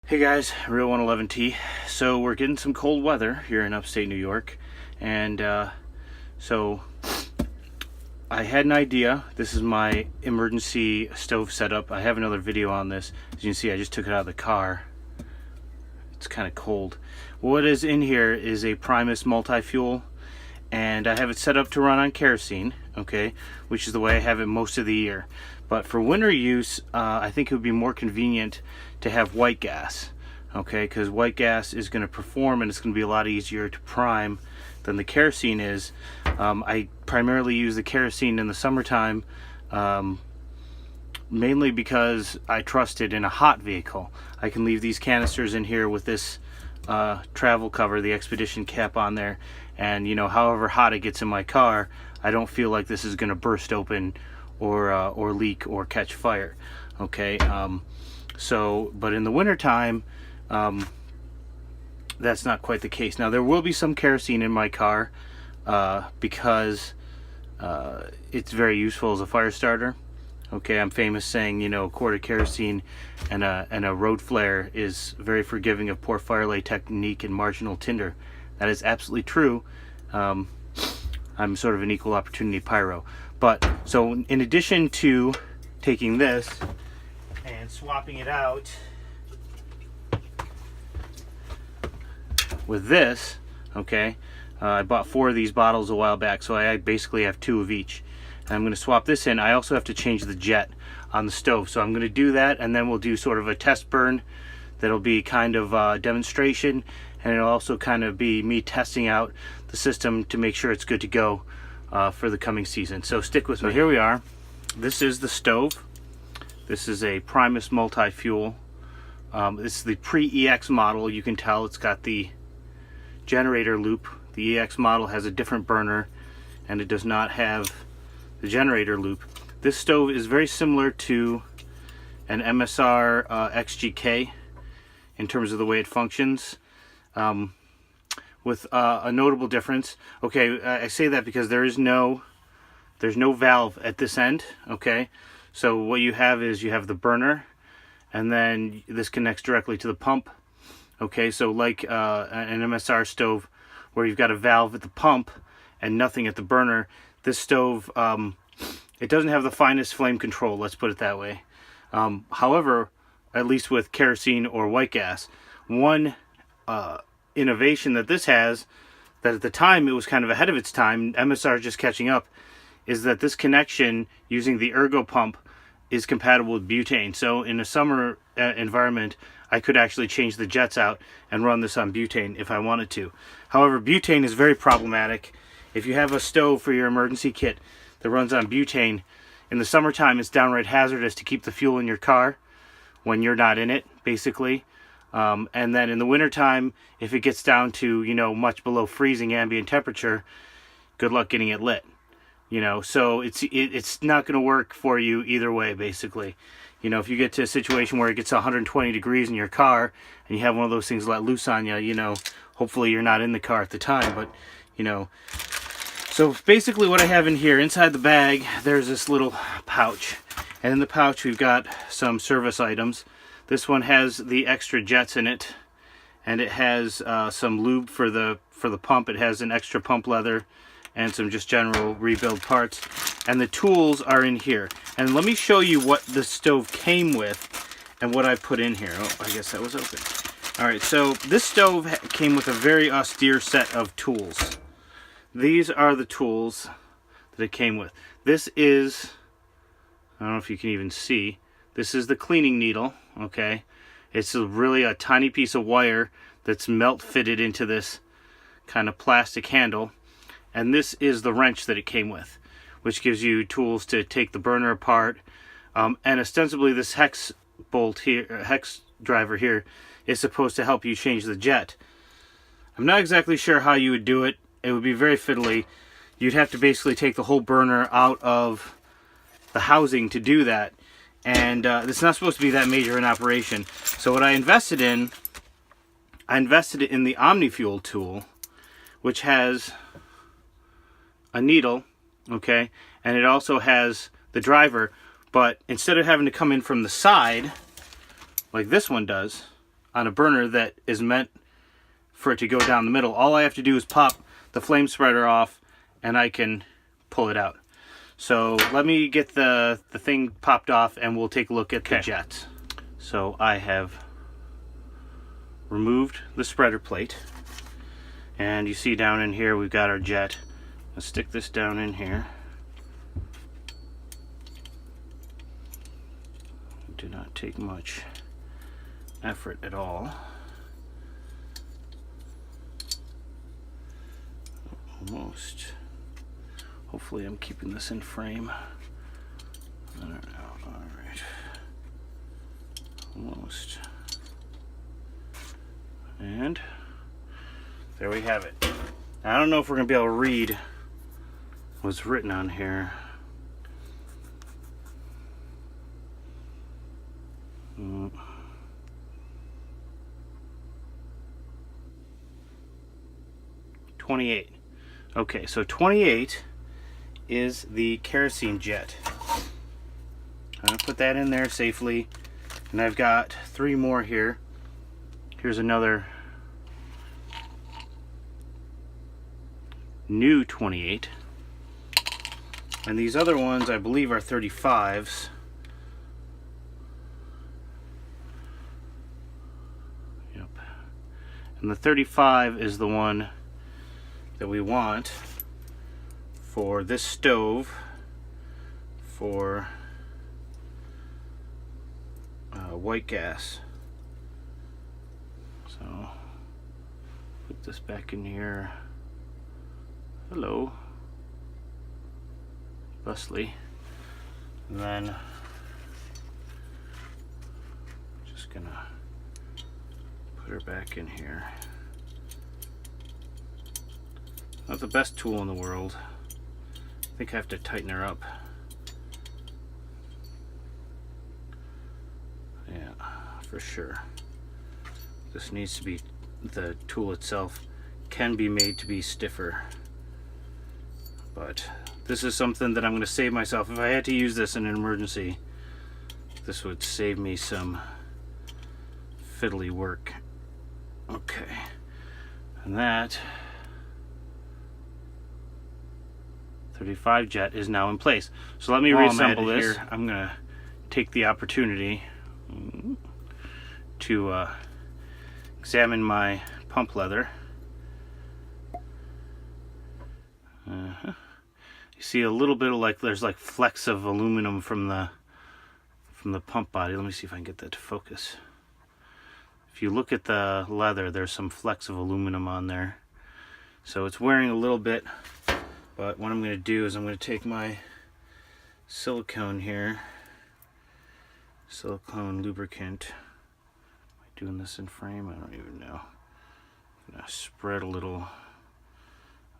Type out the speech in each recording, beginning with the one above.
Hey guys, Real 111T. So we're getting some cold weather here in upstate New York, and so I had an idea. This is my emergency stove setup. I have another video on this. As you can see, I just took it out of the car. It's kind of cold. What is in here is a Primus Multifuel, and I have it set up to run on kerosene, okay, which is the way I have it most of the year. But for winter use, I think it would be more convenient to have white gas, okay, because white gas is going to perform and it's going to be a lot easier to prime than the kerosene is. I primarily use the kerosene in the summertime, mainly because I trust it in a hot vehicle. I can leave these canisters in here with this travel cover, the expedition cap on there, and however hot it gets in my car, I don't feel like this is going to burst open or leak or catch fire, okay. But in the winter time, that's not quite the case. Now there will be some kerosene in my car because it's very useful as a fire starter. Okay, I'm famous saying, a quart of kerosene and a road flare is very forgiving of poor fire lay technique and marginal tinder. That is absolutely true. I'm sort of an equal opportunity pyro. But so in addition to taking this and swapping it out with this, okay, I bought 4 of these bottles a while back, so I basically have 2 of each. And I'm going to swap this in. I also have to change the jet on the stove, so I'm going to do that, and then we'll do sort of a test burn that'll be kind of a demonstration, and it'll also kind of be me testing out the system to make sure it's good to go for the coming season. So stick with me. So here we are. This is the stove. This is a Primus Multifuel. This is the pre-EX model. You can tell it's got the generator loop. The EX model has a different burner, and it does not have the generator loop. This stove is very similar to an MSR XGK in terms of the way it functions, with a notable difference. Okay, I say that because there's no valve at this end. Okay, so what you have is you have the burner, and then this connects directly to the pump. Okay, so like an MSR stove where you've got a valve at the pump and nothing at the burner, this stove, it doesn't have the finest flame control, let's put it that way. However, at least with kerosene or white gas, one innovation that this has, that at the time it was kind of ahead of its time, MSR is just catching up, is that this connection using the ergo pump is compatible with butane. So in a summer environment, I could actually change the jets out and run this on butane if I wanted to. However, butane is very problematic. If you have a stove for your emergency kit that runs on butane, in the summertime it's downright hazardous to keep the fuel in your car when you're not in it, basically. And then in the wintertime, if it gets down to, much below freezing ambient temperature, good luck getting it lit. So it's not going to work for you either way, basically. If you get to a situation where it gets 120 degrees in your car and you have one of those things let loose on you, hopefully you're not in the car at the time, but, So basically what I have in here, inside the bag, there's this little pouch. And in the pouch we've got some service items. This one has the extra jets in it, and it has some lube for the pump. It has an extra pump leather and some just general rebuild parts. And the tools are in here. And let me show you what the stove came with and what I put in here. Oh, I guess that was open. Alright, so this stove came with a very austere set of tools. These are the tools that it came with. This is, I don't know if you can even see, this is the cleaning needle, okay? It's really a tiny piece of wire that's melt fitted into this kind of plastic handle. And this is the wrench that it came with, which gives you tools to take the burner apart. And ostensibly this hex bolt here, hex driver here, is supposed to help you change the jet. I'm not exactly sure how you would do it. It would be very fiddly. You'd have to basically take the whole burner out of the housing to do that. And it's not supposed to be that major an operation. So what I invested in the OmniFuel tool, which has a needle, okay, and it also has the driver, but instead of having to come in from the side like this one does, on a burner that is meant for it to go down the middle. All I have to do is pop the flame spreader off and I can pull it out. So let me get the thing popped off and we'll take a look at the jets. So I have removed the spreader plate, and you see down in here we've got our jet. Let's stick this down in here. Do not take much effort at all. Almost. Hopefully I'm keeping this in frame. I don't know. Alright. Almost. And there we have it. I don't know if we're going to be able to read what's written on here. Mm. 28. Okay, so 28 is the kerosene jet. I'm going to put that in there safely. And I've got 3 more here. Here's another new 28. And these other ones I believe are 35s. Yep. And the 35 is the one that we want for this stove for white gas. So put this back in here. Hello, Leslie. And then just gonna put her back in here. Not the best tool in the world. I think I have to tighten her up. Yeah, for sure. This needs to be, the tool itself can be made to be stiffer. But this is something that I'm going to save myself. If I had to use this in an emergency, this would save me some fiddly work. Okay. And that 35 jet is now in place. So let me reassemble this. Here, I'm going to take the opportunity to examine my pump leather. You see a little bit of there's like flecks of aluminum from the pump body. Let me see if I can get that to focus. If you look at the leather, there's some flecks of aluminum on there. So it's wearing a little bit, but what I'm going to do is I'm going to take my silicone here, silicone lubricant. Am I doing this in frame? I don't even know. I'm going to spread a little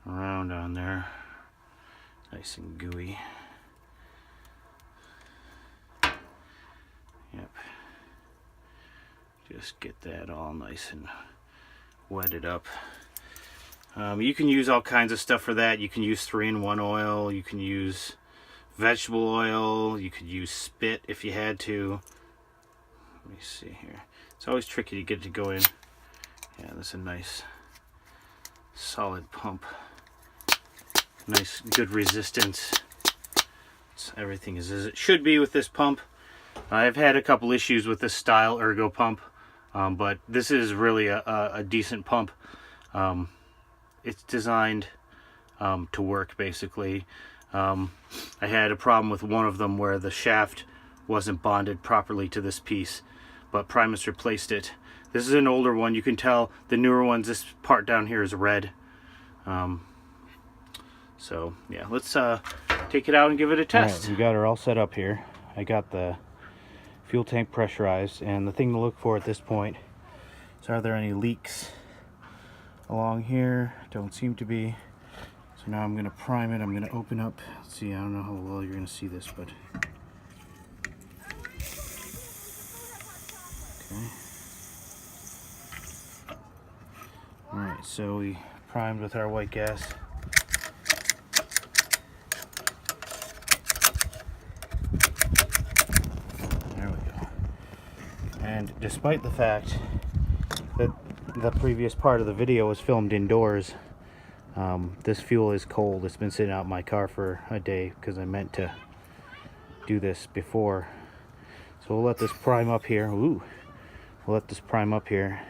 around on there. Nice and gooey. Yep. Just get that all nice and wetted up. You can use all kinds of stuff for that. You can use 3-in-1 oil. You can use vegetable oil. You could use spit if you had to. Let me see here. It's always tricky to get it to go in. Yeah, that's a nice solid pump. Nice, good resistance. Everything is as it should be with this pump. I've had a couple issues with this style ergo pump, but this is really a decent pump. It's designed to work, basically. I had a problem with one of them where the shaft wasn't bonded properly to this piece, but Primus replaced it. This is an older one. You can tell the newer ones, this part down here is red. So yeah, let's take it out and give it a test. Right, we got her all set up here. I got the fuel tank pressurized, and the thing to look for at this point is, are there any leaks along here? Don't seem to be. So now I'm going to prime it. I'm going to open up. Let's see, I don't know how well you're going to see this, but okay. Alright, so we primed with our white gas. There we go. And despite the fact the previous part of the video was filmed indoors. This fuel is cold. It's been sitting out in my car for a day because I meant to do this before. So we'll let this prime up here. Ooh, we'll let this prime up here,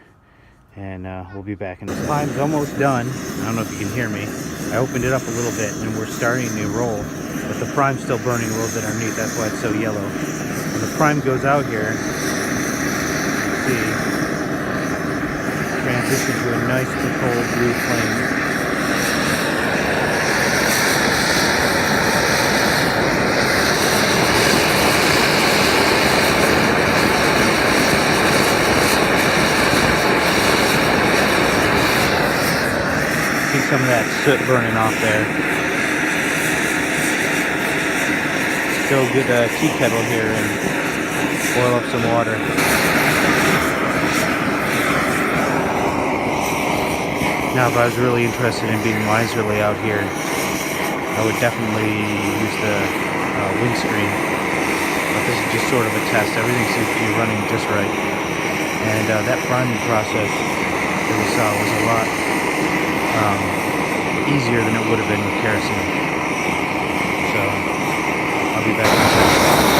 and we'll be back in a second. Prime's almost done. I don't know if you can hear me. I opened it up a little bit, and we're starting to roll, but the prime's still burning a little bit underneath. That's why it's so yellow. When the prime goes out here, see, transition to a nice controlled blue flame. Some of that soot burning off there. Still get a tea kettle here and boil up some water. Now, if I was really interested in being miserly out here, I would definitely use the windscreen. But this is just sort of a test. Everything seems to be running just right. And that priming process that we saw was a lot easier than it would have been with kerosene. So I'll be back in a second.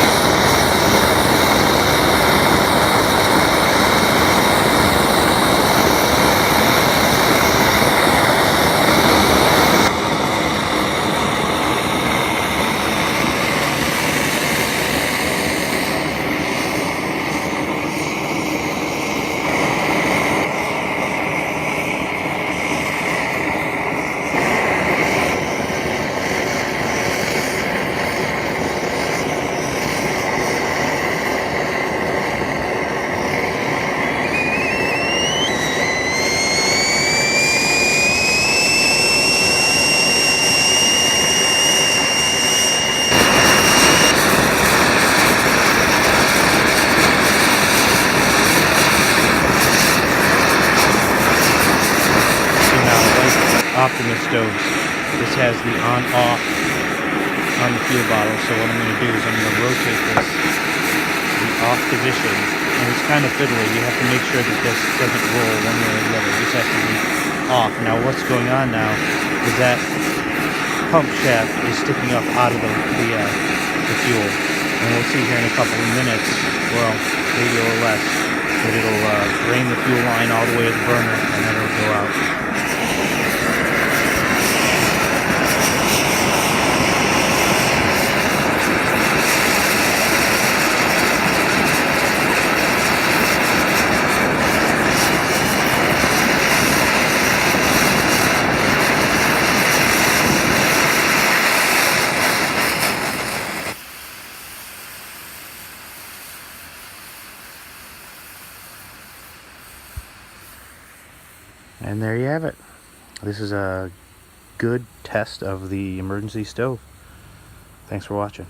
Optimus stoves. This has the on-off on the fuel bottle, so what I'm going to do is I'm going to rotate this to the off position, and it's kind of fiddly. You have to make sure that this doesn't roll one way or the other. This has to be off. Now what's going on now is that pump shaft is sticking up out of the fuel, and we'll see here in a couple of minutes, well, maybe a little less, that it'll drain the fuel line all the way to the burner, and then it'll go out. And there you have it. This is a good test of the emergency stove. Thanks for watching.